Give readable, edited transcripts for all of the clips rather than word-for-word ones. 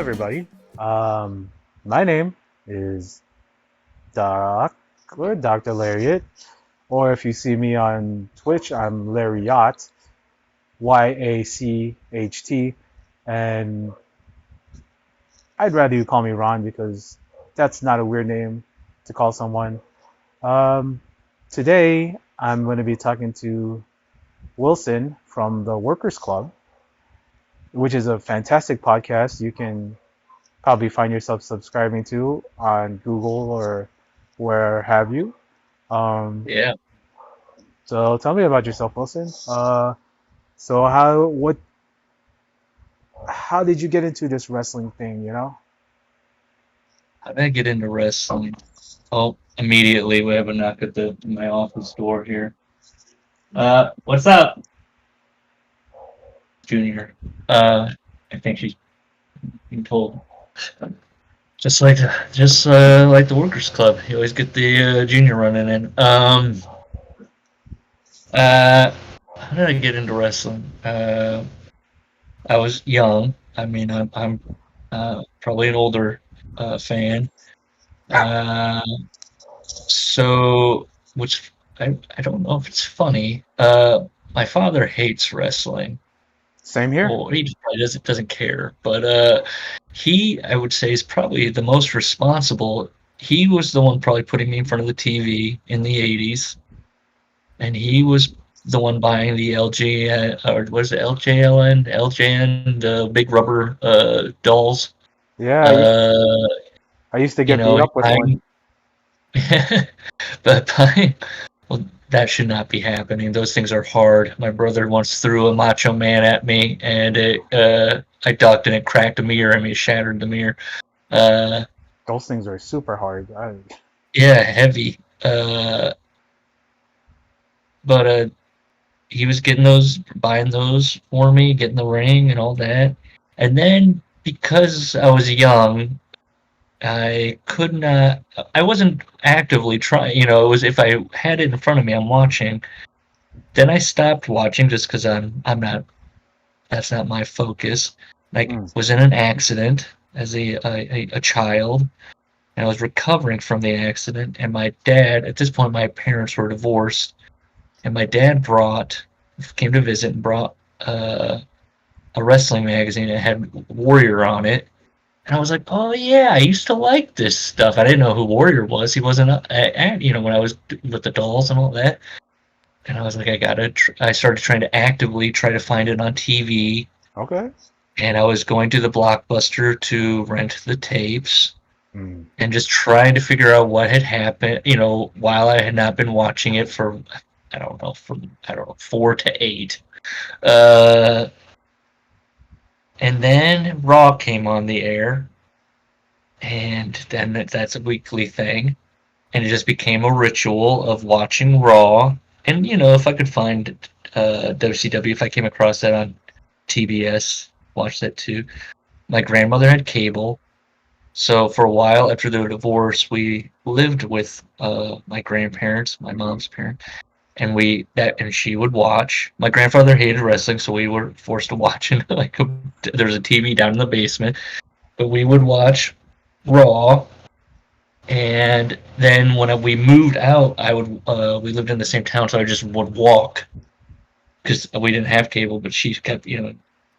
everybody. My name is Doc or Dr. Lariat, or if you see me on Twitch, I'm Lariat, Yacht, and I'd rather you call me Ron because that's not a weird name to call someone. Um, Today, I'm going to be talking to Wilson from the Workers Club, which is a fantastic podcast. You can probably find yourself subscribing to on Google or where have you. Um, Yeah, so tell me about yourself, Wilson. So how did you get into this wrestling thing, you know? how did I get into wrestling? Oh, immediately we have a knock at my office door here. What's up, Junior? I think she's being told. Just like the Workers Club, you always get the Junior running in. How did I get into wrestling? I was young. I mean, I'm probably an older fan. Uh, So, which I don't know if it's funny. My father hates wrestling. Same here. Well, he just probably doesn't care. But he, I would say, is probably the most responsible. He was the one probably putting me in front of the TV in the '80s, and he was the one buying the LG or was it LJLN, LJN, the big rubber dolls. Yeah, Uh, I used to you get beat know, up with one. buying, but buying. Well, that should not be happening. Those things are hard. My brother once threw a Macho Man at me, and I ducked, and it cracked a mirror. I mean, it shattered the mirror. Uh, Those things are super hard. yeah, heavy. But he was buying those for me, getting the ring and all that. And then because I was young, I could not. I wasn't actively trying. It was if I had it in front of me, I'm watching. Then I stopped watching just because I'm not. That's not my focus. I Mm. was in an accident as a child, and I was recovering from the accident. And my dad, at this point, my parents were divorced, and my dad came to visit and brought a wrestling magazine that had Warrior on it. And I was like, oh yeah, I used to like this stuff. I didn't know who Warrior was. He wasn't, when I was with the dolls and all that. And I was like, I started trying to actively try to find it on TV. Okay. And I was going to the Blockbuster to rent the tapes Mm. and just trying to figure out what had happened, while I had not been watching it for, I don't know, 4 to 8. Uh, and then Raw came on the air, and then that's a weekly thing. And it just became a ritual of watching Raw. And, if I could find WCW, if I came across that on TBS, watch that too. My grandmother had cable, so for a while after their divorce, we lived with my grandparents, my mom's parents, and she would watch. My grandfather hated wrestling, so we were forced to watch it. There's a TV down in the basement, but we would watch Raw. And then when we moved out, we lived in the same town, so I just would walk because we didn't have cable, but she kept,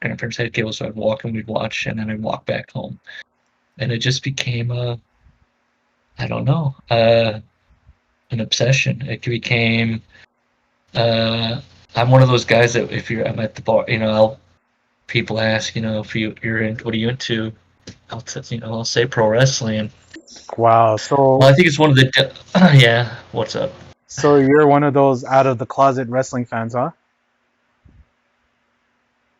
grandparents had cable, so I'd walk and we'd watch, and then I'd walk back home. And it just became I don't know, an obsession. It became, I'm one of those guys that I'm at the bar, people ask, if you're in, what are you into? I'll say pro wrestling. Wow. Well, I think it's one of the, yeah, what's up? So you're one of those out of the closet wrestling fans, huh?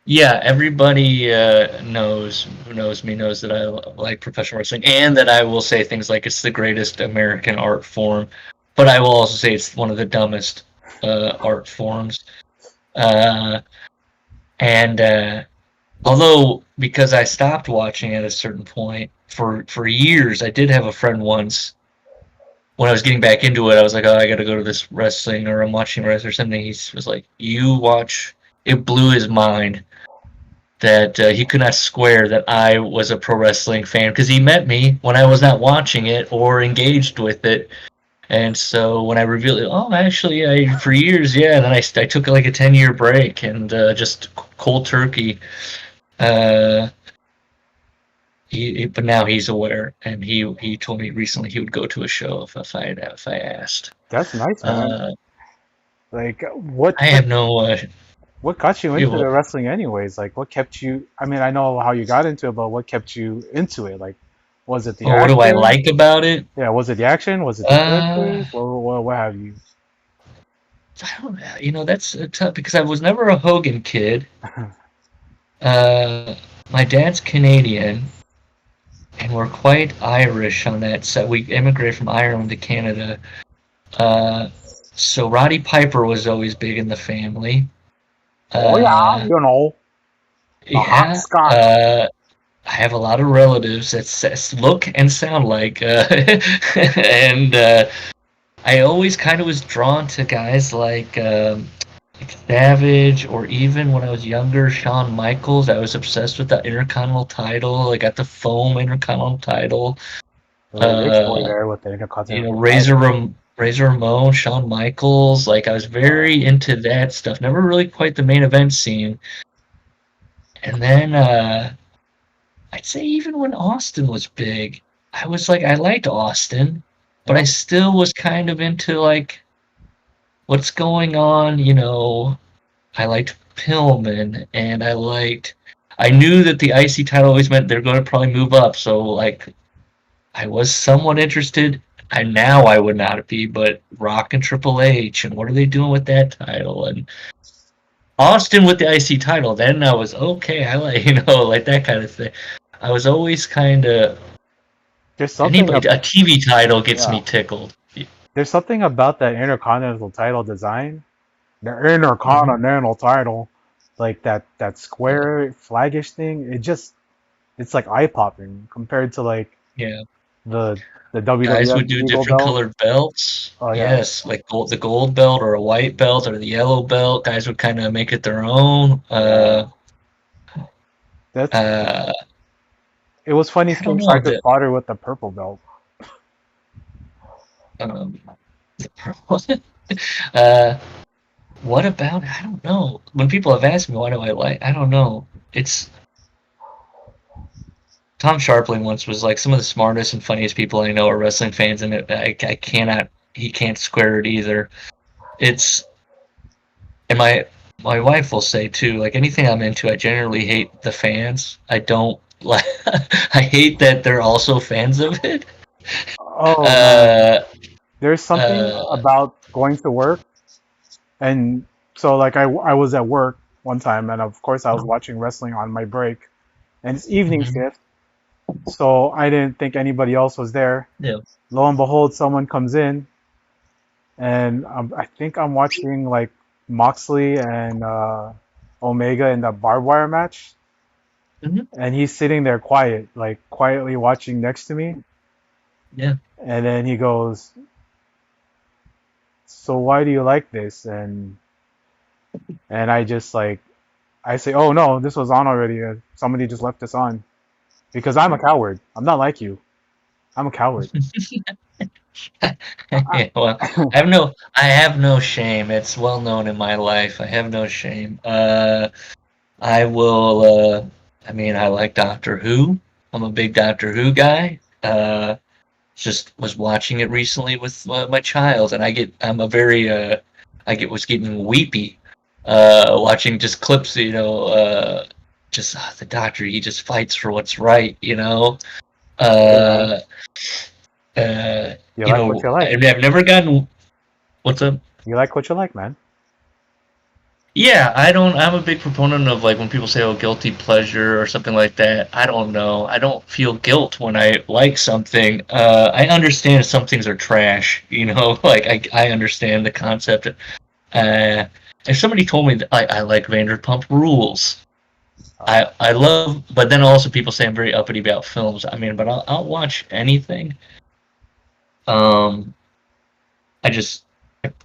Yeah, everybody who knows me knows that I like professional wrestling, and that I will say things like it's the greatest American art form, but I will also say it's one of the dumbest art forms. Uh, and although because I stopped watching at a certain point for years, I did have a friend once when I was getting back into it. I was like, oh, I got to go to this wrestling, or I'm watching wrestling or something. He was like, you watch. It blew his mind. that he could not swear that I was a pro wrestling fan because he met me when I was not watching it or engaged with it. And so when I revealed it, oh, actually, for years, yeah. And then I took like a 10-year break and just cold turkey. Uh, but now he's aware, and he told me recently he would go to a show if I asked. That's nice, man. Uh, Like, what I what have no what got you you into know, the wrestling anyways? Like, what kept you? I mean, I know how you got into it, but what kept you into it? Like, was it the what do I action? like about it? Yeah, was it the action? Was it the Uh, characters? What have you? I don't know. That's tough because I was never a Hogan kid. Uh, my dad's Canadian, and we're quite Irish on that side. We immigrated from Ireland to Canada. Uh, so Roddy Piper was always big in the family. Oh yeah, Uh, you know, the hot yeah. Scotch. I have a lot of relatives that look and sound like, and I always kind of was drawn to guys like Savage, or even when I was younger, Shawn Michaels. I was obsessed with the Intercontinental title. I got the foam Intercontinental title. The rich boy Uh, there with the intercontinental Razor title. Razor Ramon, Shawn Michaels. Like I was Uh, very into that stuff. Never really quite the main event scene. And then I'd say even when Austin was big, I was like I liked Austin, but I yep. still was kind of into like what's going on. I liked Pillman, and I knew that the IC title always meant they're going to probably move up. So like I was somewhat interested. Now I would not be, but Rock and Triple H, and what are they doing with that title? And Austin with the IC title. Then I was okay. I like like that kind of thing. I was always kind of There's something anybody. up. A TV title gets Yeah. me tickled. There's something about that intercontinental title design. The Hmm. intercontinental title, like that Yeah, square flagish thing. It's like eye popping compared to like yeah. the the Guys WWF would do Eagle different belt. colored belts. Oh yeah, Yes, like the gold belt or a white belt or the yellow belt. Guys would kind of make it their own. yeah. That's Uh, it was funny I don't seeing know. Cypress Potter with the purple belt. Um, uh, what about? I don't know. When people have asked me, why do I like? I don't know. It's Tom Sharpling once was like some of the smartest and funniest people I know are wrestling fans, and I cannot. He can't square it either. It's and my wife will say too. Like anything I'm into, I generally hate the fans. I don't like. I hate that they're also fans of it. Oh man, Uh, there's something uh, about going to work and so like I was at work one time and of course I was watching wrestling on my break and it's evening mhm, shift so I didn't think anybody else was there. yeah. Lo and behold, someone comes in and I think I'm watching like Moxley and Omega in the barbed wire match, Mhm. and he's sitting there quiet, like quietly watching next to me. Yeah. And then he goes, "So why do you like this?" And I just like I say, "Oh no, this was on already. Somebody just left this on." Because I'm a coward. I'm not like you. I'm a coward. I, Yeah, well, I have no shame. It's well known in my life. I have no shame. I will. I mean, I like Doctor Who. I'm a big Doctor Who guy. Just was watching it recently with my child, and I'm a very was getting weepy watching just clips. Just the Doctor. He just fights for what's right. hey man, Uh, uh, you like what you like. I've never gotten what's up. You like what you like, man. Yeah, I don't. I'm a big proponent of like when people say, "Oh, guilty pleasure" or something like that. I don't know. I don't feel guilt when I like something. I understand some things are trash. Like I understand the concept. If somebody told me that I like Vanderpump Rules, Uh, I love. But then also people say I'm very uppity about films. I mean, but I'll watch anything. Um, I just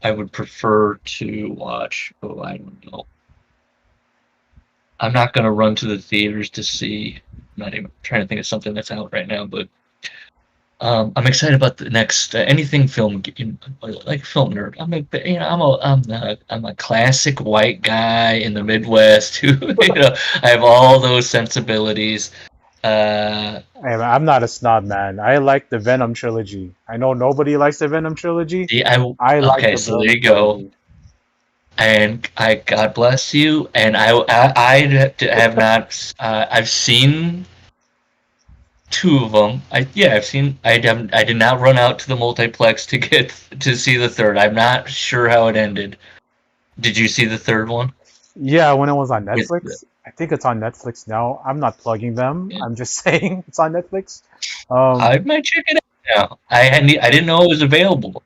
I would prefer to watch. Oh, I don't know. I'm not gonna run to the theaters to see. I'm not even trying to think of something that's out right now, but I'm excited about the next anything film, like film nerd. I'm a classic white guy in the Midwest who I have all those sensibilities. Uh, Hey, man, I'm not a snob, man. I like the Venom trilogy. I know nobody likes the Venom trilogy. the I like okay, the so there Venom you go. trilogy. And I God bless you. And I have not. I've seen two of them. I've seen. I did not run out to the multiplex to get to see the third. I'm not sure how it ended. Did you see the third one? Yeah, when it was on With Netflix. I think it's on Netflix now. I'm not plugging them. yeah. I'm just saying it's on Netflix. Um, I might check it out now. I didn't know it was available.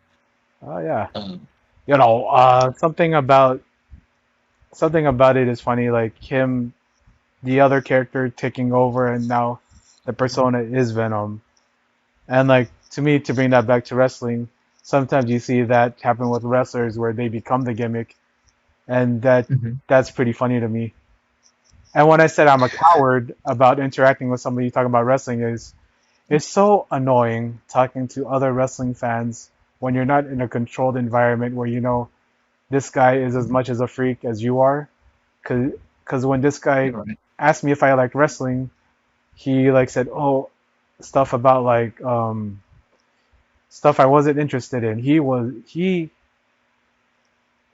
oh yeah. Um, Something about it is funny. Like him, the other character taking over, and now the persona is Venom. And like to me, to bring that back to wrestling, sometimes you see that happen with wrestlers where they become the gimmick, and mhm. that's pretty funny to me. And when I said I'm a coward about interacting with somebody talking about wrestling, is it's so annoying talking to other wrestling fans when you're not in a controlled environment where you know this guy is as much as a freak as you are. Because when this guy You're right. asked me if I liked wrestling, he like said, "Oh, stuff about like stuff I wasn't interested in." He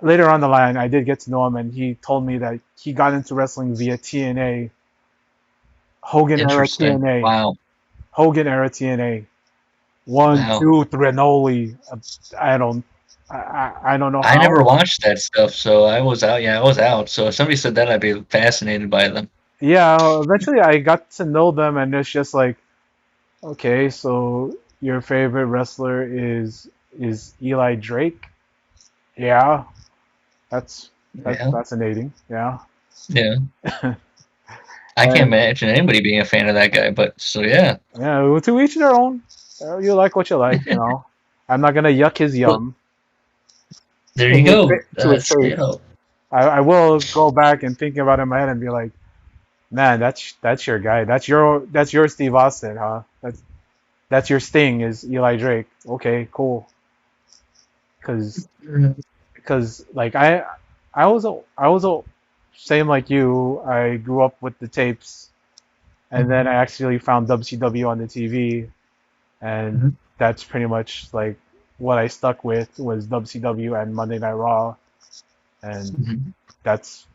later on the line I did get to know him, and he told me that he got into wrestling via TNA, Hogan era Interesting. TNA, Wow. Hogan era TNA. One, Wow. two, Trinoli. I don't, I don't know I how. never watched that stuff, so I was out. Yeah, I was out. So if somebody said that, I'd be fascinated by them. Yeah, eventually I got to know them, and it's just like, okay, so your favorite wrestler is Eli Drake? Yeah, that's Yeah, fascinating. Yeah, yeah. I can't and imagine anybody being a fan of that guy, but so yeah. yeah, well, to each their own. You like what you like, you know. I'm not gonna yuck his Well, yum there you go. to his You face. know, I will go back and think about it in my head and be like, man, that's your guy. That's your Steve Austin, huh? That's your Sting is Eli Drake. Okay, cool. Cause because like I was a same like you. I grew up with the tapes, and then I actually found WCW on the TV, and Mhm. that's pretty much like what I stuck with was WCW and Monday Night Raw, and Mhm. that's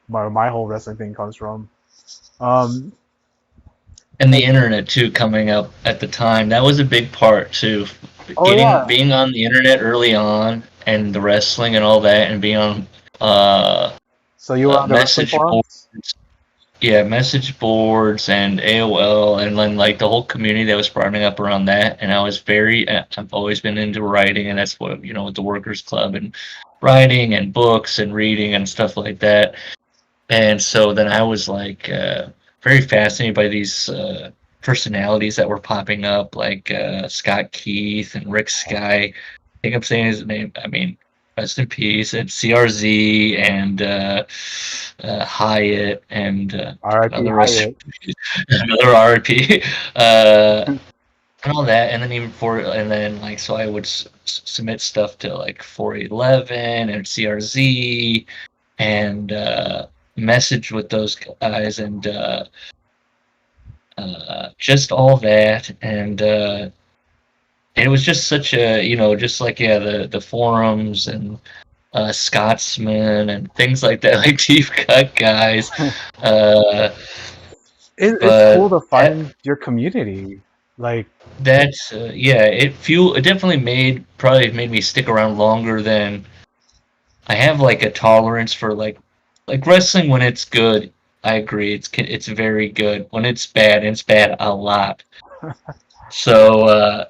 where my whole wrestling thing comes from. Um, And the internet too coming up at the time, that was a big part too. oh Getting yeah, being on the internet early on and the wrestling and all that, and being on uh, so you were on the wrestling message forums? boards, yeah, message boards and AOL, and then like the whole community that was sprouting up around that. And I was very, I've always been into writing, and that's what with the Workers Club and writing and books and reading and stuff like that. And so then I was like very fascinated by these personalities that were popping up, like Scott Keith and Rick Sky. I think I'm saying his name. I mean, rest in peace. And CRZ and Hyatt and R.I.P. another rest Hyatt. another RP. Uh, and all that, and then even for and then like so I would submit stuff to like 411 and CRZ and message with those guys and just all that and it was just such a just like yeah the forums and Scotsman and things like that like deep cut guys uh, It's cool but to find your community. Like, that's yeah it definitely made me stick around longer than I have like a tolerance for like wrestling when it's good. I agree, it's very good. When it's bad a lot. So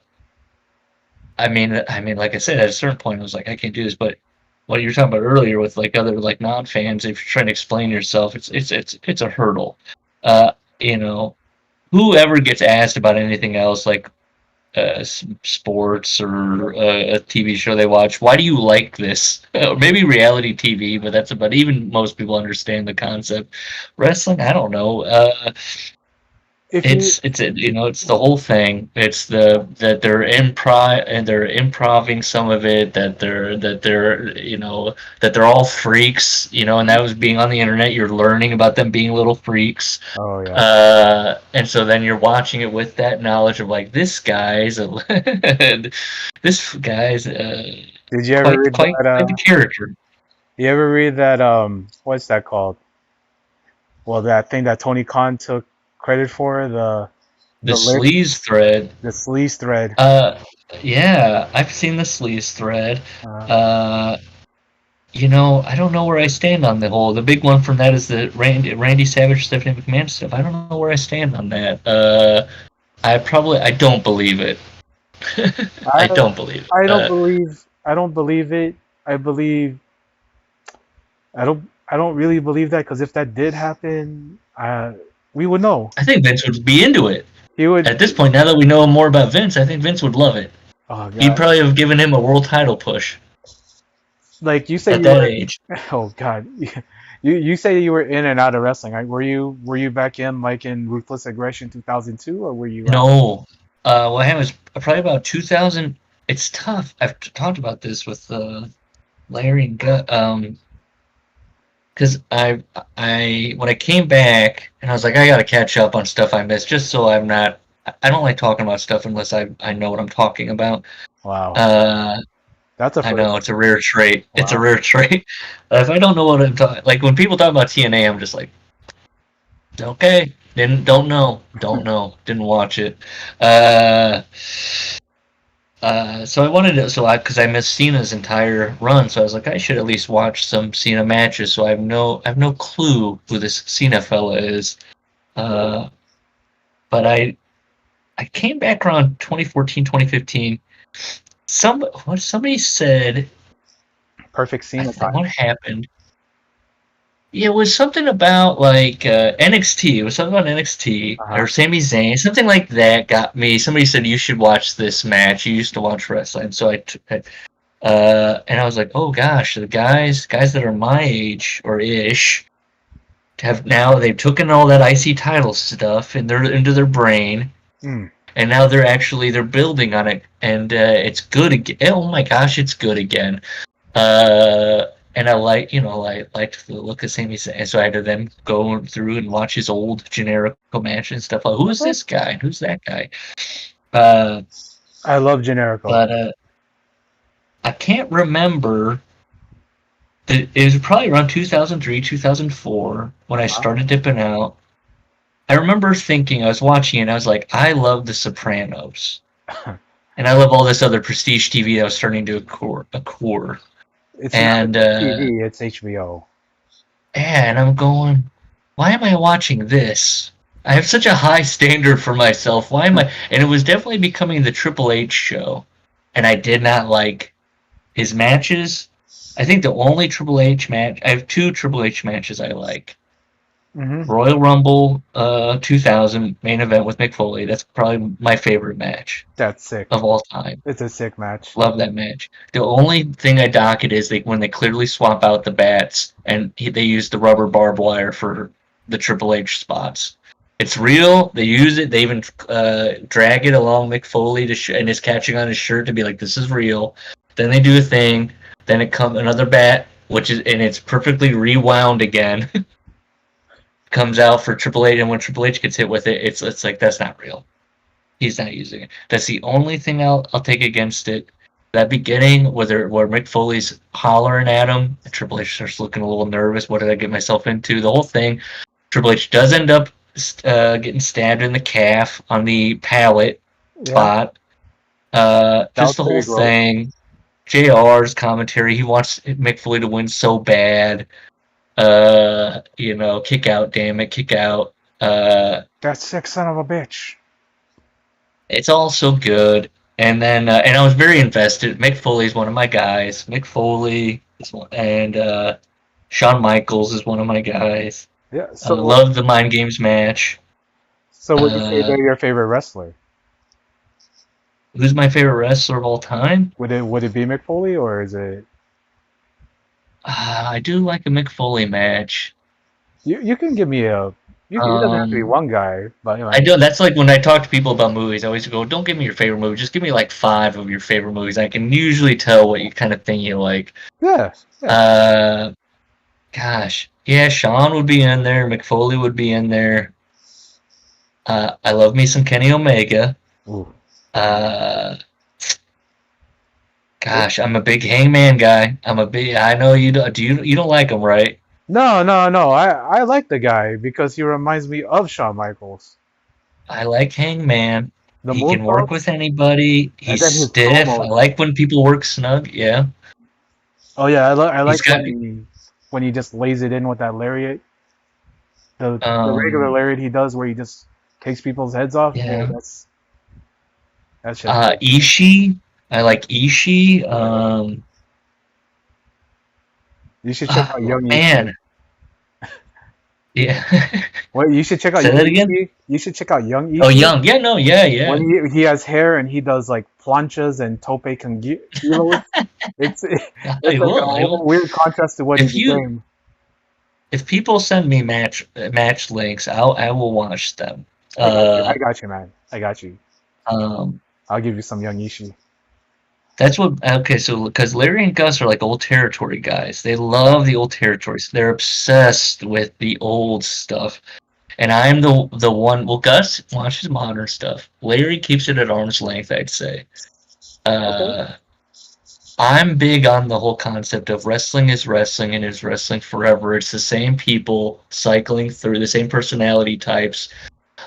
I mean, like I said, at a certain point, I was like, I can't do this. But what you were talking about earlier with like other like non-fans, if you're trying to explain yourself, it's a hurdle. Uh, you know, whoever gets asked about anything else, like sports or a TV show they watch. Why do you like this? Or maybe reality TV, but that's about even most people understand the concept. Wrestling, I don't know. If you, It's the whole thing. It's the that they're improv and they're improving some of it. That they're all freaks. And that was being on the internet. You're learning about them being little freaks. oh yeah. And so then you're watching it with that knowledge of like this guy's Did you ever quite read quite that? quite the character. You ever read that? What's that called? Well, that thing that Tony Khan took credit for, The the lyric, sleaze thread. the sleaze thread. Uh, yeah, I've seen the sleaze thread. Uh, Uh, I don't know where I stand on the big one from that is the Randy Savage, Stephanie McMahon stuff. I don't know where I stand on that. I don't believe it. I I don't believe I it. don't believe I don't believe it. I believe I don't really believe that because if that did happen, we would know. I think Vince would be into it. He would. At this point, now that we know more about Vince, I think Vince would love it. Oh He'd god. probably have given him a world title push Like you say at you that were. age. Oh god. You say you were in and out of wrestling. Right? Were you back in like in Ruthless Aggression 2002 or were you out? No. What happened was probably about 2000. It's tough. I've talked about this with Larry and Gut. Because when I came back and I was like, I got to catch up on stuff I missed, just so I'm not. I don't like talking about stuff unless I know what I'm talking about. Wow. Uh, That's a I first. know it's a rare trait. It's a Wow. rare trait. If I don't know what I'm talking, like when people talk about TNA, I'm just like, okay, don't know, didn't watch it. Uh, so I wanted to, because I missed Cena's entire run, so I was like, I should at least watch some Cena matches. So I have no clue who this Cena fella is. But I came back around 2014, 2015. Somebody said, Perfect scene of time. what happened? Yeah, it was something about like NXT. It was something about NXT Uh-huh. or Sami Zayn, something like that. Got me. Somebody said you should watch this match. You used to watch wrestling, so and I was like, oh gosh, the guys that are my age or ish they've taken all that IC title stuff and they're into their brain, Mm. and now they're building on it, and it's good again. Oh my gosh, it's good again. And I liked the look of Sami Zayn, so I had to then go through and watch his old generic match and stuff. Like, who's this guy? And who's that guy? Uh, I love Generico. but I can't remember. It was probably around 2003, 2004 when I Wow. started dipping out. I remember thinking, I was watching it, and I was like, I love The Sopranos. And I love all this other prestige TV that was starting to occur. It's not And TV, it's HBO. and I'm going, why am I watching this? I have such a high standard for myself. Why am I? And it was definitely becoming the Triple H show, and I did not like his matches. I think the only Triple H match, I have two Triple H matches I like. Mm-hmm. Royal Rumble 2000 main event with Mick Foley. That's probably my favorite match That's sick. of all time. It's a sick match. Love that match. The only thing I dock it is when they clearly swap out the bats and they use the rubber barbed wire for the Triple H spots. It's real. They use it. They even drag it along Mick Foley and is catching on his shirt to be like, "This is real." Then they do a thing. Then it comes another bat, and it's perfectly rewound again. Comes out for Triple H, and when Triple H gets hit with it, it's like that's not real. He's not using it. That's the only thing I'll take against it. That beginning where Mick Foley's hollering at him, and Triple H starts looking a little nervous. What did I get myself into? The whole thing. Triple H does end up getting stabbed in the calf on the palate Yeah, spot. that was Just the whole pretty gross. thing. JR's commentary. He wants Mick Foley to win so bad. Kick out, damn it, kick out. That sick son of a bitch. It's all so good. And then, and I was very invested. Mick Foley's one of my guys. Mick Foley is one, and Shawn Michaels is one of my guys. Yeah. I love the Mind Games match. So would you say they're your favorite wrestler? Who's my favorite wrestler of all time? Would it be Mick Foley or is it? I do like a Mick Foley match. You can give me a. It doesn't have to be Um, one guy, but I do. That's like when I talk to people about movies. I always go, "Don't give me your favorite movie. Just give me like 5 of your favorite movies." I can usually tell what you kind of thing you like. yeah, yeah. Uh, Gosh, yeah, Sean would be in there. McFoley would be in there. I love me some Kenny Omega. Ooh. Uh, Gosh, I'm a big Hangman guy. I know you don't. You don't like him, right? No, no, no. I like the guy because he reminds me of Shawn Michaels. I like Hangman. The He can work with moonsaults anybody. and He's then his stiff. I promos. like when people work snug. Yeah, Oh yeah, I he's like got. when he just lays it in with that lariat. The regular Um, lariat he does where he just takes people's heads off. Yeah, yeah. that's just good. Ishii. I like Ishii. You should check out Young Ishii. Man. Yeah. What you should check out Say Young that again. Ishii. You should check out Young Oh, Ishii. Young. Yeah, no, yeah, yeah. When he has hair and he does like planchas and tope con kilos. It's I like a will. I whole will. weird contrast to what he If you became. if people send me match links, I will watch them. I got you. I Uh, got you, man. I got you. um, I'll give you some Young Ishii. that's what. Okay, so because Larry and Gus are like old territory guys, they Yeah. love the old territories. They're obsessed with the old stuff. And I'm the one. Well, Gus watches modern stuff. Larry keeps it at arm's length, I'd say. Okay. Uh, I'm big on the whole concept of wrestling is wrestling and is wrestling forever. It's the same people cycling through the same personality types.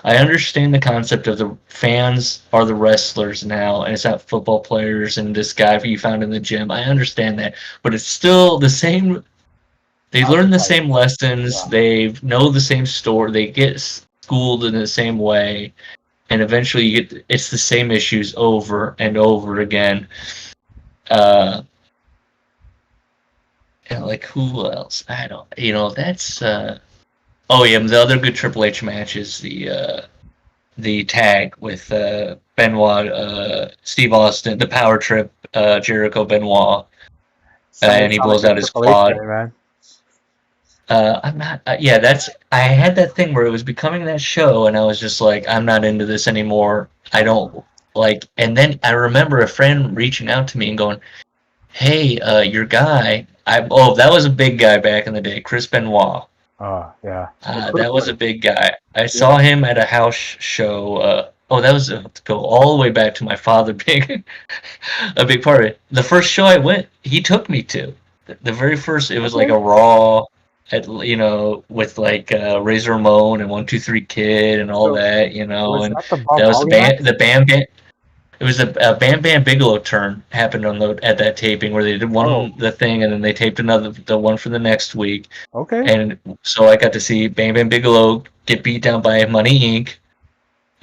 I understand the concept of the fans are the wrestlers now, and it's not football players and this guy you found in the gym. I understand that, but it's still the same. They learn the Archetype. same lessons. Yeah. They know the same story. They get schooled in the same way, and eventually it's the same issues over and over again. Uh, and like who else? I don't. That's. Oh yeah, the other good Triple H match is the tag with Benoit, Steve Austin, the power trip, Jericho Benoit, You and he sound like blows a out his Triple H guy, quad. man. I'm not. Yeah, that's. I had that thing where it was becoming that show, and I was just like, I'm not into this anymore. I don't like. And then I remember a friend reaching out to me and going, "Hey, your guy." That was a big guy back in the day, Chris Benoit. Oh yeah. The quick That was a one. big guy. I Yeah. saw him at a house show. That was to go all the way back to my father being a big part of it. The first show I went, he took me to. The very first, it was like Okay. a Raw, with like Razor Ramon and 1-2-3 Kid and all So that, was and that the Bob that was Holly match? the Bam Bam. It was a Bam Bam Bigelow turn happened at that taping where they did Oh. the thing and then they taped the one for the next week. Okay. And so I got to see Bam Bam Bigelow get beat down by Money Inc.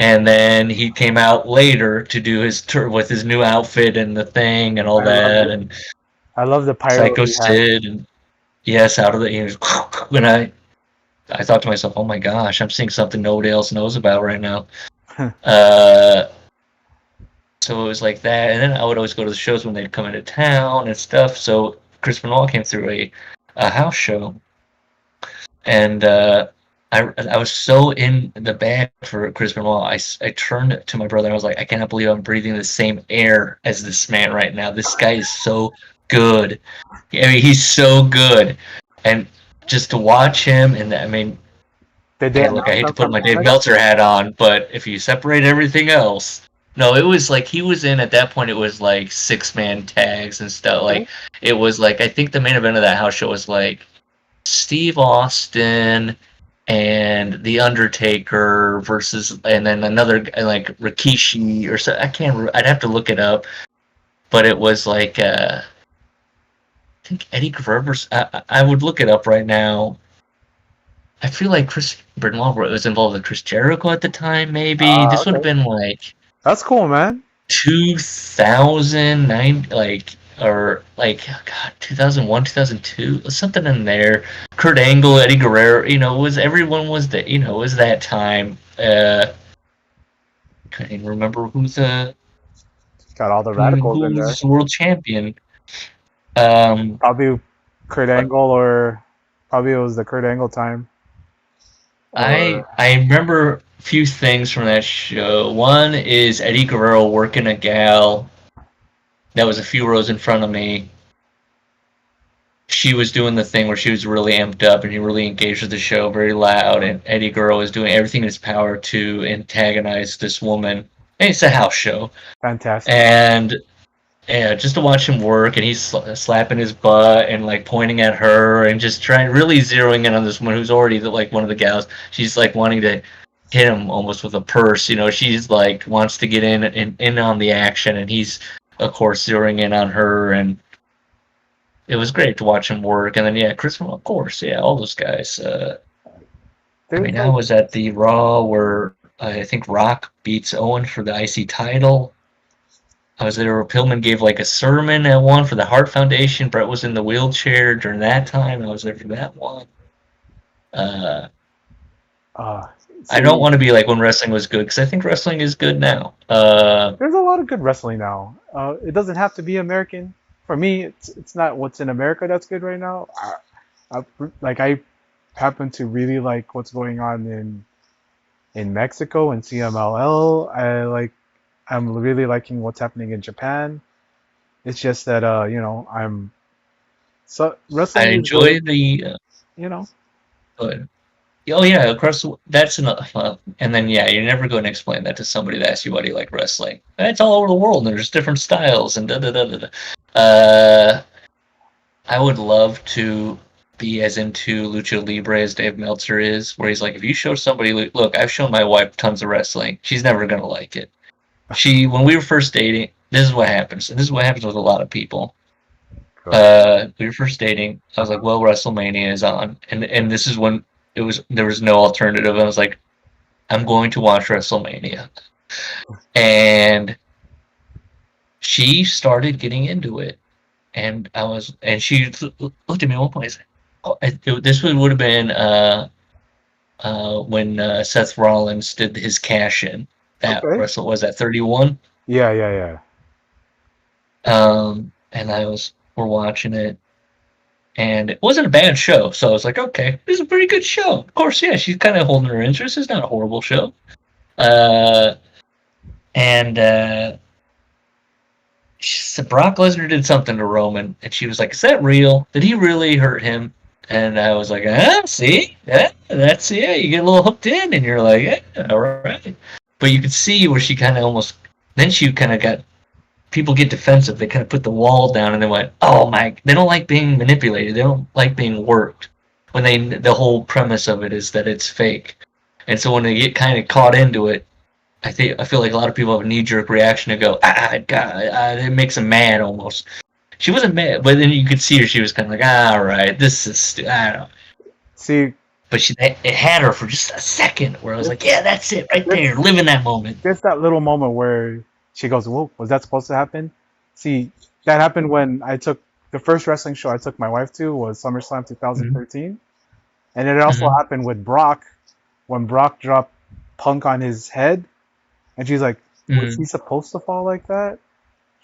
And then he came out later to do his tour with his new outfit and the thing and all I love that, it. and I love the pyro Psycho he had. Sid, and yes, out of the when I thought to myself, oh my gosh, I'm seeing something nobody else knows about right now. Uh, so it was like that, and then I would always go to the shows when they'd come into town and stuff. So Chris Benoit came through a house show, and I was so in the bag for Chris Benoit. I turned to my brother and I was like, I cannot believe I'm breathing the same air as this man right now. This guy is so good. I mean, he's so good, and just to watch him, and I mean, Did they hey, look, I announce hate them to put from my Dave Canada? Meltzer hat on, but if you separate everything else, no, it was like he was in at that point. It was like 6-man tags and stuff. Okay. Like it was like I think the main event of that house show was like Steve Austin and The Undertaker versus, and then another like Rikishi or so. I can't. I'd have to look it up, but it was like I think Eddie Guerrero. I would look it up right now. I feel like Chris Benoit was involved with Chris Jericho at the time. Maybe this would have Okay. been like That's cool, man. 2009, or like God, 2001, 2002, something in there. Kurt Angle, Eddie Guerrero, was everyone was that, was that time. Can't even remember who the Got all the radicals in there. Who's world champion? Um, Probably Kurt but Angle, or probably it was the Kurt Angle time. I Or I remember a few things from that show. One is Eddie Guerrero working a gal that was a few rows in front of me. She was doing the thing where she was really amped up and he really engaged with the show, very loud, and Eddie Guerrero was doing everything in his power to antagonize this woman. And it's a house show, fantastic. and yeah, just to watch him work, and he's slapping his butt and like pointing at her and just trying really zeroing in on this woman who's already like one of the gals. She's like wanting to hit him almost with a purse. You know, she's like wants to get in on the action, and he's of course zeroing in on her, and it was great to watch him work. And then yeah, Chris, of course, yeah, all those guys. I There's mean, I like was at the Raw where I think Rock beats Owen for the IC title. I was there where Pillman gave like a sermon at one for the Hart Foundation. Bret was in the wheelchair during that time. I was there for that one. Uh, uh I don't see, want to be like when wrestling was good because I think wrestling is good now. there's a lot of good wrestling now. It doesn't have to be American. For me, it's not what's in America that's good right now. I like I happen to really like what's going on in Mexico and CMLL. I'm really liking what's happening in Japan. It's just that so I wrestling is good, enjoy the. you know. Uh, oh yeah, across that's enough. And then yeah, you're never going to explain that to somebody that asks you why do you like wrestling. It's all over the world. And there's different styles and da da da da. Da. I would love to be as into lucha libre as Dave Meltzer is, where he's like, if you show somebody, look, I've shown my wife tons of wrestling. She's never gonna like it. When we were first dating, this is what happens, and this is what happens with a lot of people. Good. We were first dating. I was like, well, WrestleMania is on, and this is when there was no alternative. I was like, I'm going to watch WrestleMania, and she started getting into it, and she looked at me at one point. And said, oh, this would have been when Seth Rollins did his cash in. That Okay. Wrestle was at 31. Yeah, yeah, yeah. And we're watching it, and it wasn't a bad show. So I was like, okay, this is a pretty good show. Of course, yeah, she's kind of holding her interest. It's not a horrible show. Uh, and she said Brock Lesnar did something to Roman, and she was like, "Is that real? Did he really hurt him?" And I was like, see, yeah, you get a little hooked in, and you're like, yeah, all right. But you could see where she kind of almost, then she kind of got, people get defensive. They kind of put the wall down, and they went, oh my, they don't like being manipulated. They don't like being worked. The whole premise of it is that it's fake. And so when they get kind of caught into it, I feel like a lot of people have a knee jerk reaction to go, God, it makes them mad almost. She wasn't mad, but then you could see her. She was kind of like, all right, this is, I don't know. See, But it had her for just a second where I was this, like, yeah, that's it right this, there. Live in that moment. there's that little moment where she goes, "Whoa, was that supposed to happen?" See, that happened when I took the first wrestling show I took my wife to was SummerSlam Mm-hmm. 2013, and it also Mm-hmm. happened with Brock when Brock dropped Punk on his head, and she's like, "Was he supposed to fall like that?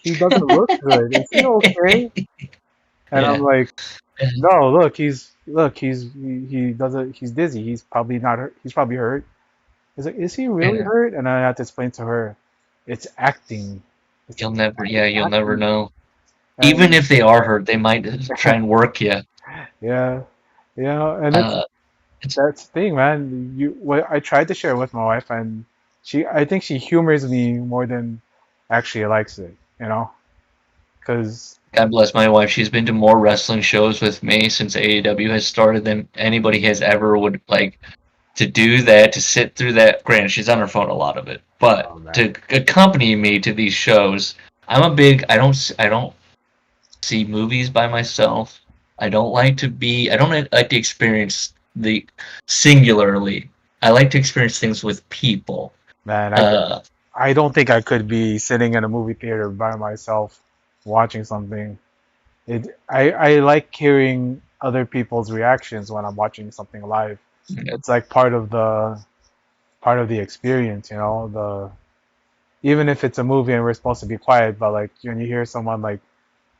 He doesn't look good. Is he okay?" And I'm Yeah. like, "No, he doesn't. He's dizzy. He's probably not hurt. He's probably hurt." He's like, "Is he really Yeah. hurt?" And I had to explain to her, "It's acting. It's You'll never acting." know. Even And if they are hurt, they might try and work you. yeah, and Uh, it's that's the thing, man. I tried to share it with my wife, and I think she humors me more than actually likes it, because God bless my wife. She's been to more wrestling shows with me since AEW has started than anybody has ever would like to do that, to sit through that. Granted, she's on her phone a lot of it, but oh man, to accompany me to these shows, I don't see movies by myself. I don't like to experience the singularly. I like to experience things with people. man, Uh, I don't think I could be sitting in a movie theater by myself watching something. I like hearing other people's reactions when I'm watching something live. It's like part of the experience, even if it's a movie and we're supposed to be quiet, but like when you hear someone like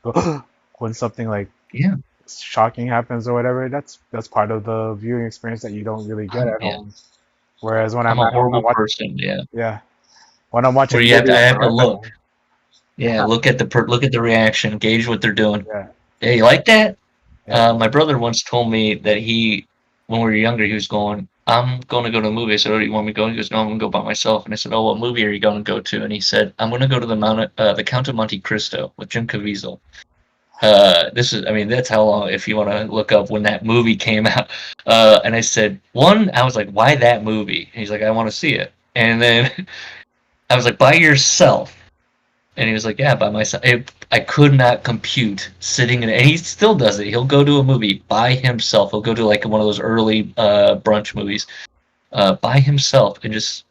go when something like Yeah. shocking happens or whatever, that's part of the viewing experience that you don't really get at Yeah. home. Whereas when I'm I'm a at home, horrible person. Yeah. yeah, when I'm Where watching you have to, I movies, have to I'm at look. home. Yeah. Look at the reaction. Gauge what they're doing. Yeah, Hey, you like that? yeah. My brother once told me that when we were younger, he was going, I'm going to go to the movie. I said, oh, do you want me to go? He goes, no, I'm going to go by myself. And I said, oh, what movie are you going to go to? And he said, I'm going to go to the Count of Monte Cristo with Jim Caviezel. I mean, that's how long, if you want to look up when that movie came out. And I said, I was like, why that movie? And he's like, I want to see it. And then I was like, by yourself? And he was like, yeah, by myself. I could not compute sitting in it. And he still does it. He'll go to a movie by himself. He'll go to like one of those early brunch movies by himself and just,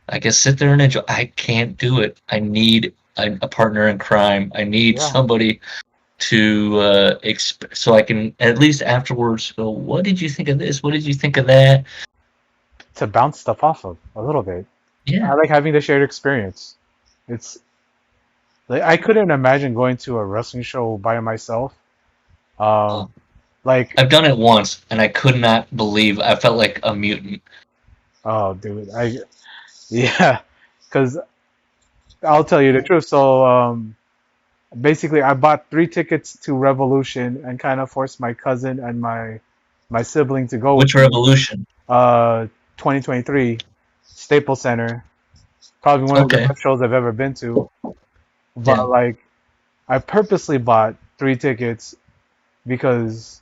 I guess, sit there and enjoy. I can't do it. I need a partner in crime. I need Yeah, somebody to so I can at least afterwards go, what did you think of this? What did you think of that? to bounce stuff off of a little bit. Yeah. I like having the shared experience. It's like I couldn't imagine going to a wrestling show by myself. Oh, Um, like, I've done it once and I could not believe I felt like a mutant. oh, dude, yeah, because I'll tell you the truth. So, basically, I bought 3 tickets to Revolution and kind of forced my cousin and my sibling to go with Which me. revolution? Uh, 2023 Staples Center, probably one of the Okay. best shows I've ever been to. Yeah. But like, I purposely bought 3 tickets because,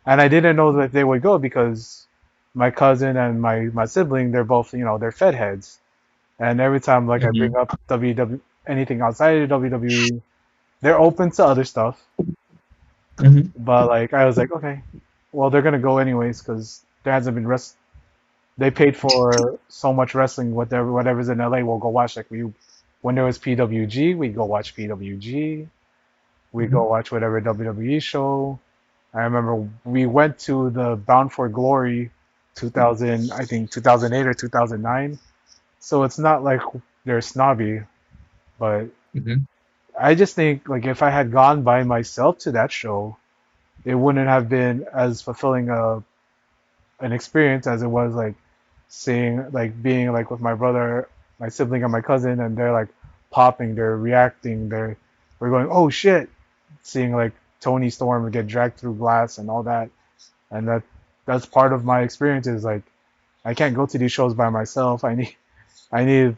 and I didn't know that they would go because my cousin and my sibling, they're both, they're Fed heads. And every time like I bring Hmm. up anything outside of WWE, they're open to other stuff. Hmm. But like I was like, okay, well they're gonna go anyways because there hasn't been rest. They paid for so much wrestling, whatever's in LA, we'll go watch. Like when there was PWG, we'd go watch PWG. We Hmm. go watch whatever WWE show. I remember we went to the Bound for Glory 2000, I think 2008 or 2009. So it's not like they're snobby, but Hmm. I just think like if I had gone by myself to that show, it wouldn't have been as fulfilling an experience as it was like seeing like being like with my brother, my sibling, and my cousin, and they're like popping, they're reacting, we're going, oh shit, seeing like Tony Storm get dragged through glass and all that, and that's part of my experience is like I can't go to these shows by myself. I need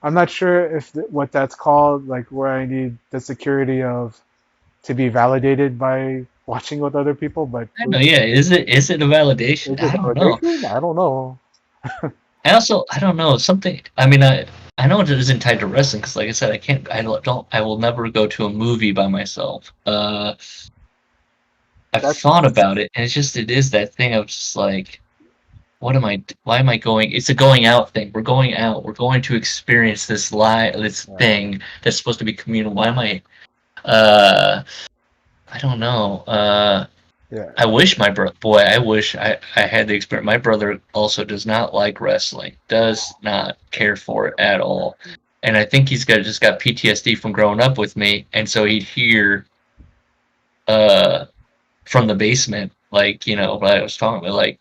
I'm not sure if what that's called, like where I need the security of to be validated by watching with other people, but I know, yeah. Is it a validation? is it I don't know. validation? I don't know. I don't know something. I know it isn't tied to wrestling because, like I said, I will never go to a movie by myself. I've That's thought about it, and it is that thing of just like, why am I going? It's a going out thing. We're going out. We're going to experience this thing that's supposed to be communal. Why am I? Uh, I don't know. yeah. I wish my bro boy, I wish I had the experience. My brother also does not like wrestling, does not care for it at all. And I think just got PTSD from growing up with me, and so he'd hear uh from the basement, like, what I was talking about, like,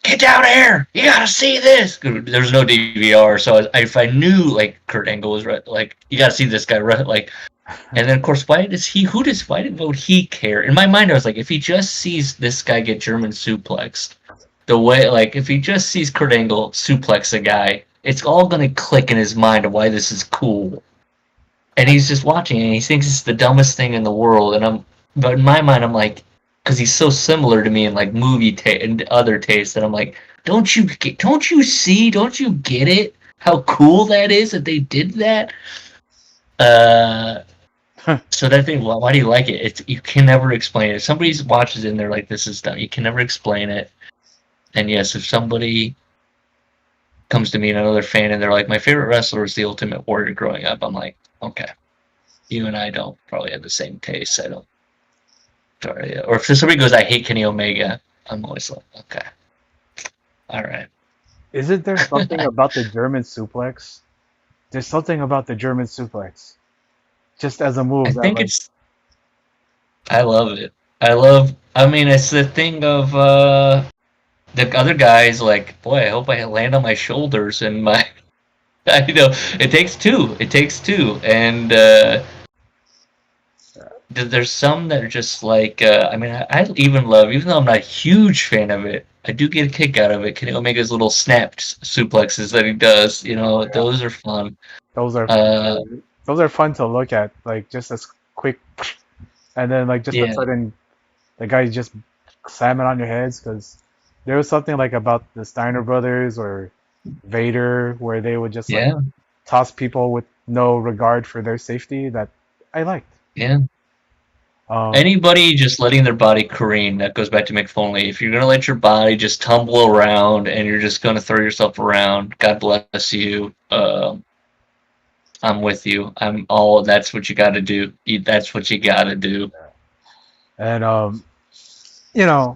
get down here, you gotta see this. There's no DVR, so if I knew like Kurt Angle was like, you gotta see this guy, like. And then, of course, why would he care? In my mind, I was like, if he just sees this guy get German suplexed, the way, like, if he just sees Kurt Angle suplex a guy, it's all going to click in his mind of why this is cool. And he's just watching it, and he thinks it's the dumbest thing in the world. But in my mind, I'm like, because he's so similar to me in like and other tastes, that I'm like, don't you see, don't you get it? How cool that is that they did that? Uh, So that thing, why do you like it? You can never explain it. If somebody watches it and they're like, "This is dumb," you can never explain it. And yes, if somebody comes to me and another fan and they're like, "My favorite wrestler is the Ultimate Warrior," growing up, I'm like, "Okay, you and I don't probably have the same taste. I don't." Sorry. Or if somebody goes, "I hate Kenny Omega," I'm always like, "Okay, all right." Isn't there something about the German suplex? there's something about the German suplex, just as a I move that think like it's. I love it. I mean, it's the thing of the other guys. Like, boy, I hope I land on my shoulders and my. It takes two. It takes two, and there's some that are just like. I mean, I even love, even though I'm not a huge fan of it. I do get a kick out of it. Kenny Omega's little snapped suplexes that he does. yeah, Those are fun. those are Uh, those are fun to look at, like just as quick, and then like just a yeah, sudden the guy just slamming on your heads because there was something like about the Steiner brothers or Vader where they would just like yeah, toss people with no regard for their safety that I liked. yeah. Um, Anybody just letting their body careen, that goes back to Mick Foley. If you're gonna let your body just tumble around and you're just gonna throw yourself around, God bless you. I'm with you. I'm all. That's what you got to do. That's what you got to do. and you know,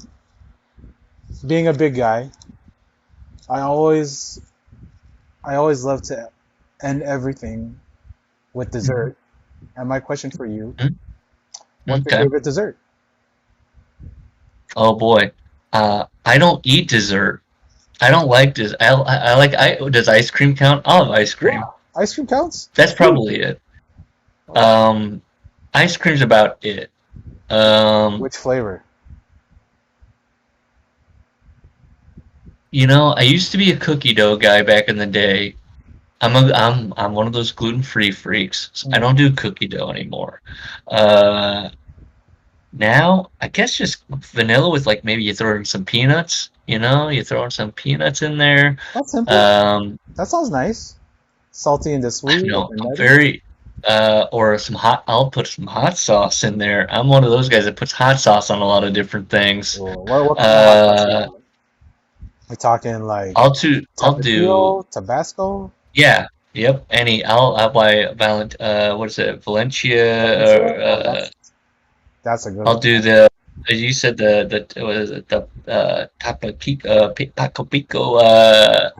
being a big guy, I always I always love to end everything with dessert. And my question for you, Mhm. what's your Okay. favorite dessert? Oh boy. I don't eat dessert. I don't like this. I like. Does ice cream count? I'll have ice Yeah, cream. ice cream counts. That's Sweet. probably it. Oh, Um, Ice cream's about it. Um, which flavor? I used to be a cookie dough guy back in the day. I'm one of those gluten-free freaks. So I Mm, don't do cookie dough anymore. Uh, Now I guess just vanilla with like maybe you throw in some peanuts. You throw in some peanuts in there. that's simple. Um, That sounds nice. Salty and the I sweet know and I'm nutty. very or some hot. I'll put some hot sauce in there. I'm one of those guys that puts hot sauce on a lot of different things. Or what kind of hot sauce you Uh, want? We talking like I'll do Tapatio, Tabasco, yeah. Yep, any. I'll buy what is it, Valencia, Valencia? or Oh, that's a good I'll one. do the. You said the what is it, the Taco Pico.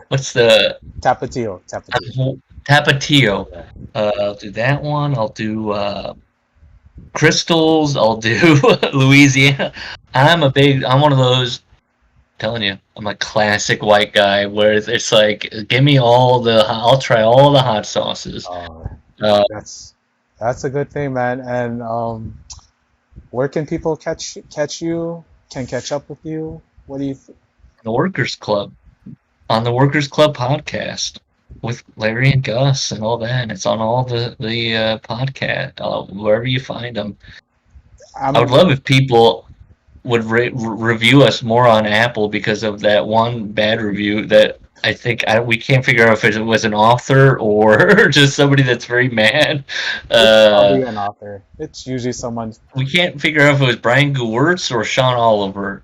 What's the Tapatio, Tapatio. Tapatio? Yeah. I'll do that one. I'll do Crystals. I'll do Louisiana. I'm one of those. Telling you, I'm a classic white guy where it's like, give me I'll try all the hot sauces. Uh, Uh, that's that's a good thing, man. And where can people catch you? Can catch up with you? What do you think? the Workers Club. On the Workers Club podcast with Larry and Gus and all that. And it's on all the podcast, wherever you find them. I would I'm love if people would review us more on Apple because of that one bad review that I think we can't figure out if it was an author or just somebody that's very mad. It's Uh, probably an author. It's usually someone. we can't figure out if it was Brian Gewirtz or Sean Oliver.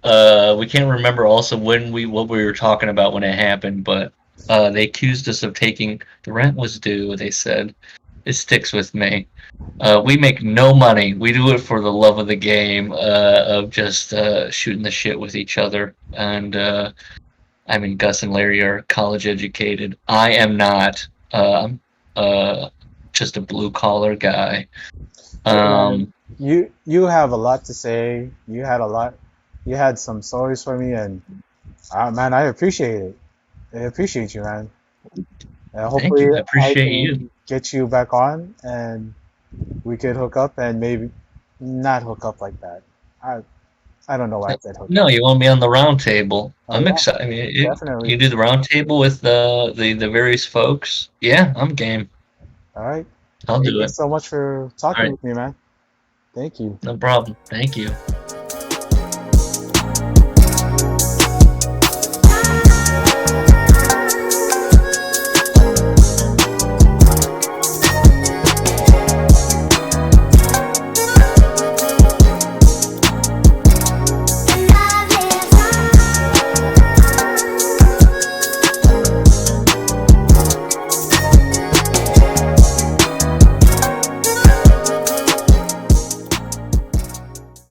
We can't remember also what we were talking about when it happened, but they accused us of taking the rent was due. They said it sticks with me. We make no money. We do it for the love of the game, of just shooting the shit with each other. And I mean, Gus and Larry are college educated. I am not. I'm just a blue collar guy. Hey man, Um, you have a lot to say. You had a lot. You had some stories for me, and man, I appreciate it. I appreciate you, man. Thank Hopefully, you. I I appreciate you. can get you back on, and we could hook up, and maybe not hook up like that. I I don't know why I said hook No, up. you want me on the round table. Oh I'm yeah, excited. I mean, definitely. you do the round table with the various folks. Yeah, I'm game. All right. I'll Hey, do thanks it. so much for All talking right, with me, man. Thank you. no problem. Thank you.